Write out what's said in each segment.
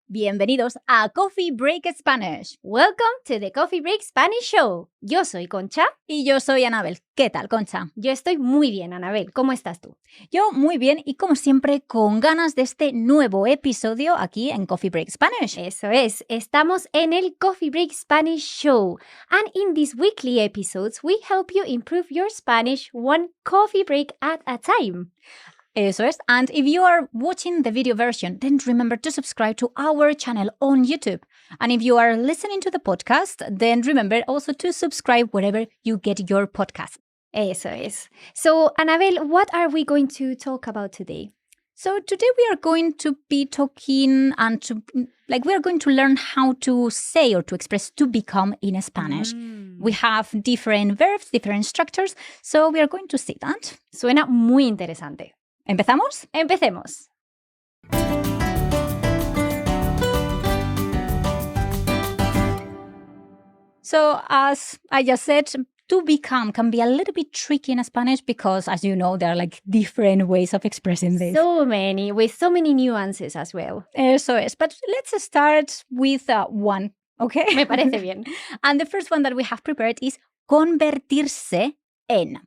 Bienvenidos a Coffee Break Spanish. Welcome to the Coffee Break Spanish Show. Yo soy Concha. Y yo soy Anabel. ¿Qué tal, Concha? Yo estoy muy bien, Anabel. ¿Cómo estás tú? Yo muy bien y como siempre con ganas de este nuevo episodio aquí en Coffee Break Spanish. Eso es. Estamos en el Coffee Break Spanish Show. And in these weekly episodes, we help you improve your Spanish one coffee break at a time. Eso es. And if you are watching the video version, then remember to subscribe to our channel on YouTube. And if you are listening to the podcast, then remember also to subscribe wherever you get your podcast. Eso es. So, Anabel, what are we going to talk about today? So today we are going to be talking we are going to learn how to say or to express to become in Spanish. We have different verbs, different structures, so we are going to see that. Suena muy interesante. ¿Empezamos? Empecemos. So as I just said, to become can be a little bit tricky in Spanish because, as you know, there are like different ways of expressing this. So many, with so many nuances as well. Eso es. But let's start with one, okay? Me parece bien. And the first one that we have prepared is convertirse en.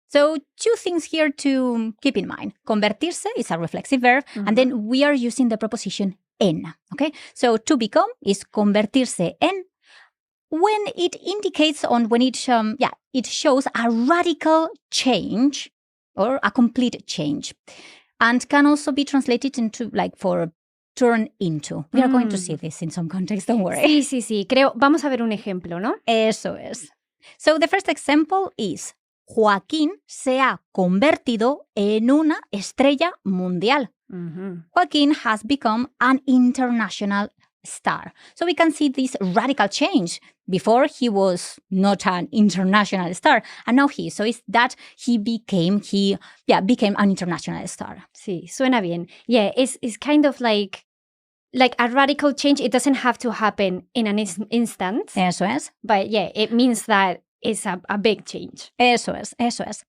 So two things here to keep in mind. Convertirse is a reflexive verb, and then we are using the preposition en, okay? So to become is convertirse en when it indicates it shows a radical change or a complete change, and can also be translated into for turn into. We are going to see this in some context, don't worry. Sí. Creo, vamos a ver un ejemplo, ¿no? Eso es. So the first example is Joaquín se ha convertido en una estrella mundial. Joaquín has become an international star. So we can see this radical change. Before he was not an international star, and now he is. So it's that he became an international star. Sí, suena bien. Yeah, it's kind of like a radical change. It doesn't have to happen in an instant. Eso es. But yeah, it means that it's a big change. Eso es.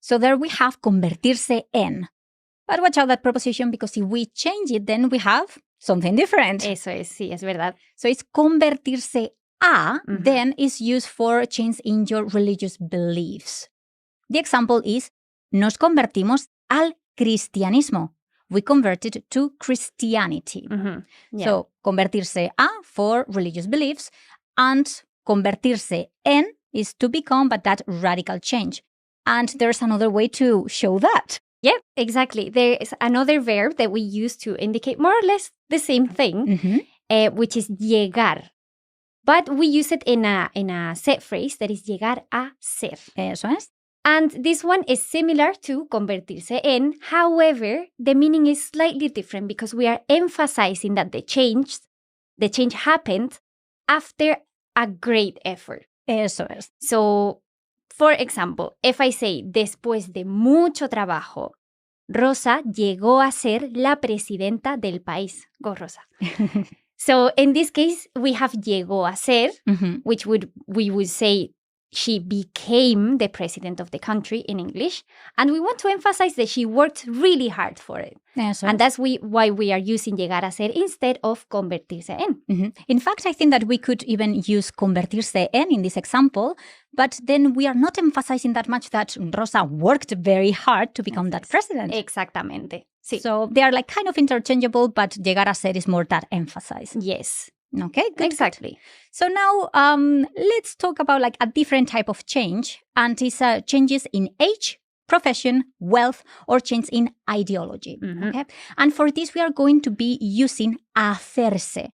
So there we have convertirse en. But watch out that preposition, because if we change it, then we have something different. Eso es, sí, es verdad. So it's convertirse a, then is used for change in your religious beliefs. The example is, nos convertimos al cristianismo. We converted to Christianity. Yeah. So convertirse a for religious beliefs, and convertirse en is to become, but that radical change. And there's another way to show that. Yeah, exactly. There is another verb that we use to indicate more or less the same thing, which is llegar. But we use it in a set phrase that is llegar a ser. Eso es. And this one is similar to convertirse en. However, the meaning is slightly different because we are emphasizing that the change happened after a great effort. Eso es. So, for example, if I say, después de mucho trabajo, Rosa llegó a ser la presidenta del país. Go, Rosa. So, in this case, we have llegó a ser, which we would say she became the president of the country in English. And we want to emphasize that she worked really hard for it. Eso and es. that's why we are using llegar a ser instead of convertirse en. In fact, I think that we could even use convertirse en in this example, but then we are not emphasizing that much that Rosa worked very hard to become that president. Exactamente. Sí. So they are like kind of interchangeable, but llegar a ser is more that emphasized. Yes. Okay, good. Exactly. So now let's talk about like a different type of change, and it's changes in age, profession, wealth, or change in ideology. Okay, and for this we are going to be using hacerse.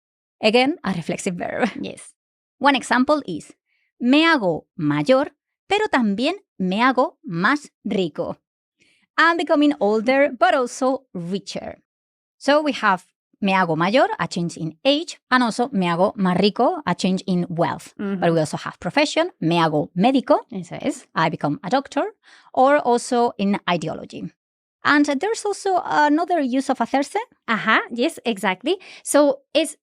Again, a reflexive verb. Yes. One example is me hago mayor, pero también me hago más rico. I'm becoming older, but also richer. So we have me hago mayor, a change in age, and also me hago más rico, a change in wealth. But we also have profession, me hago médico, Eso es. I become a doctor, or also in ideology. And there's also another use of hacerse. Yes, exactly. So it's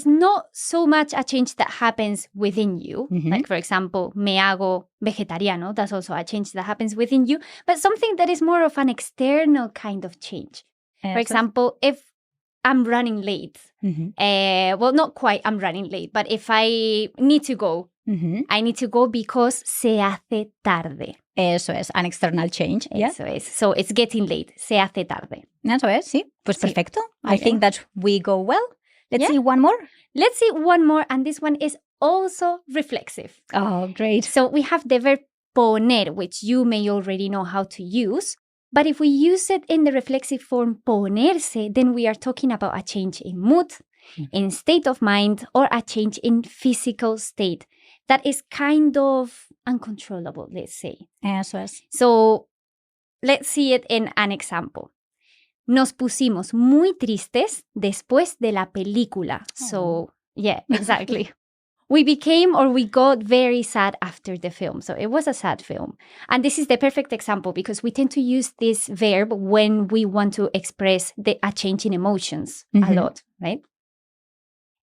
not so much a change that happens within you. Like, for example, me hago vegetariano. That's also a change that happens within you, but something that is more of an external kind of change. For example, if I'm running late, well, not quite I'm running late, but if I need to go, I need to go because se hace tarde. Eso es, an external change. Yeah? Eso es. So it's getting late. Se hace tarde. Eso es, sí. Pues Sí. perfecto. I think that we go well. Let's see one more. Let's see one more, and this one is also reflexive. Oh, great. So we have the verb poner, which you may already know how to use. But if we use it in the reflexive form ponerse, then we are talking about a change in mood, in state of mind, or a change in physical state that is kind of uncontrollable, let's say. Eso es. So let's see it in an example. Nos pusimos muy tristes después de la película. So, yeah, exactly. We got very sad after the film. So it was a sad film. And this is the perfect example because we tend to use this verb when we want to express a change in emotions a lot, right?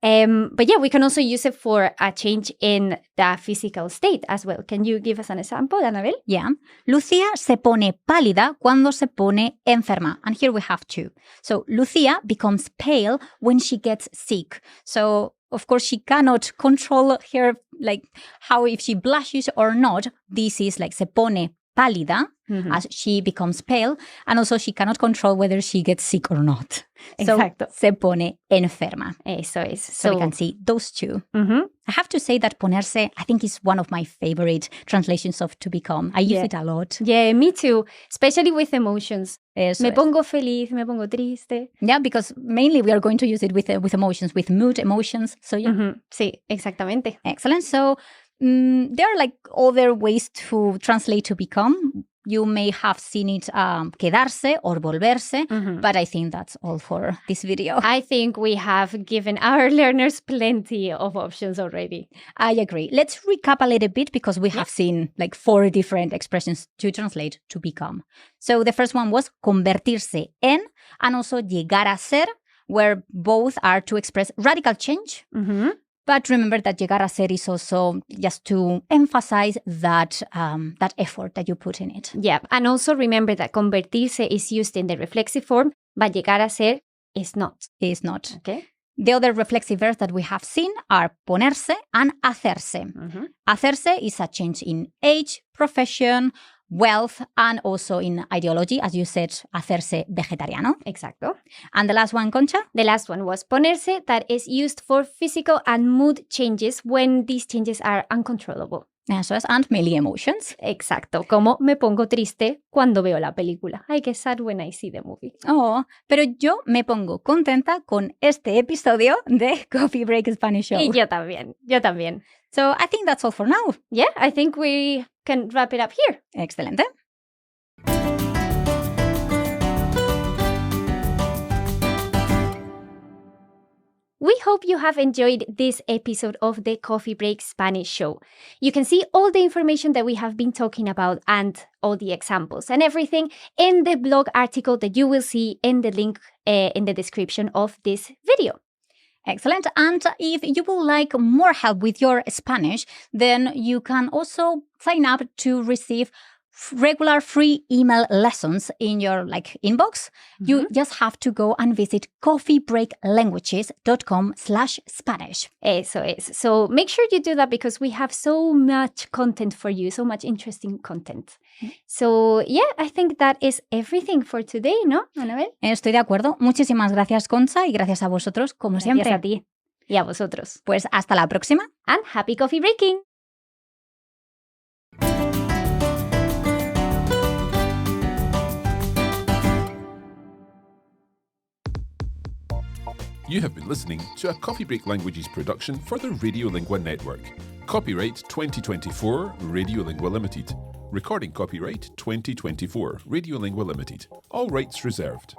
But yeah, we can also use it for a change in the physical state as well. Can you give us an example, Anabel? Yeah. Lucía se pone pálida cuando se pone enferma. And here we have two. So Lucía becomes pale when she gets sick. So of course, she cannot control her, like how if she blushes or not. This is like se pone pálida as she becomes pale. And also she cannot control whether she gets sick or not. Exacto. So se pone enferma. Eso es. So we can see those two. I have to say that ponerse, I think, is one of my favorite translations of to become. I use it a lot. Yeah, me too. Especially with emotions. Eso me es. pongo feliz, me pongo triste. Yeah, because mainly we are going to use it with emotions, with mood, emotions. So yeah. Sí, exactamente. Excellent. So there are like other ways to translate to become. You may have seen it quedarse or volverse, but I think that's all for this video. I think we have given our learners plenty of options already. I agree. Let's recap a little bit because we have seen like 4 different expressions to translate to become. So the first one was convertirse en, and also llegar a ser, where both are to express radical change. But remember that llegar a ser is also just to emphasize that that effort that you put in it. Yeah, and also remember that convertirse is used in the reflexive form, but llegar a ser is not. Is not. Okay. The other reflexive verbs that we have seen are ponerse and hacerse. Hacerse is a change in age, profession, wealth, and also in ideology, as you said, hacerse vegetariano. Exacto. And the last one, Concha? The last one was ponerse, that is used for physical and mood changes when these changes are uncontrollable. Eso es, and mainly emotions. Exacto, como me pongo triste cuando veo la película. I get sad when I see the movie. Oh, pero yo me pongo contenta con este episodio de Coffee Break Spanish Show. Y yo también. So I think that's all for now. Yeah, I think we can wrap it up here. Excelente. We hope you have enjoyed this episode of the Coffee Break Spanish Show. You can see all the information that we have been talking about and all the examples and everything in the blog article that you will see in the link in the description of this video. Excellent. And if you would like more help with your Spanish, then you can also sign up to receive regular free email lessons in your inbox. You just have to go and visit coffeebreaklanguages.com/Spanish. Eso es. So make sure you do that because we have so much content for you, so much interesting content. So yeah, I think that is everything for today, ¿no, Anabel? Estoy de acuerdo. Muchísimas gracias, Concha, y gracias a vosotros, como siempre. Gracias a ti y a vosotros. Pues hasta la próxima. And happy coffee breaking! You have been listening to a Coffee Break Languages production for the Radiolingua Network. Copyright 2024 Radiolingua Limited. Recording copyright 2024 Radiolingua Limited. All rights reserved.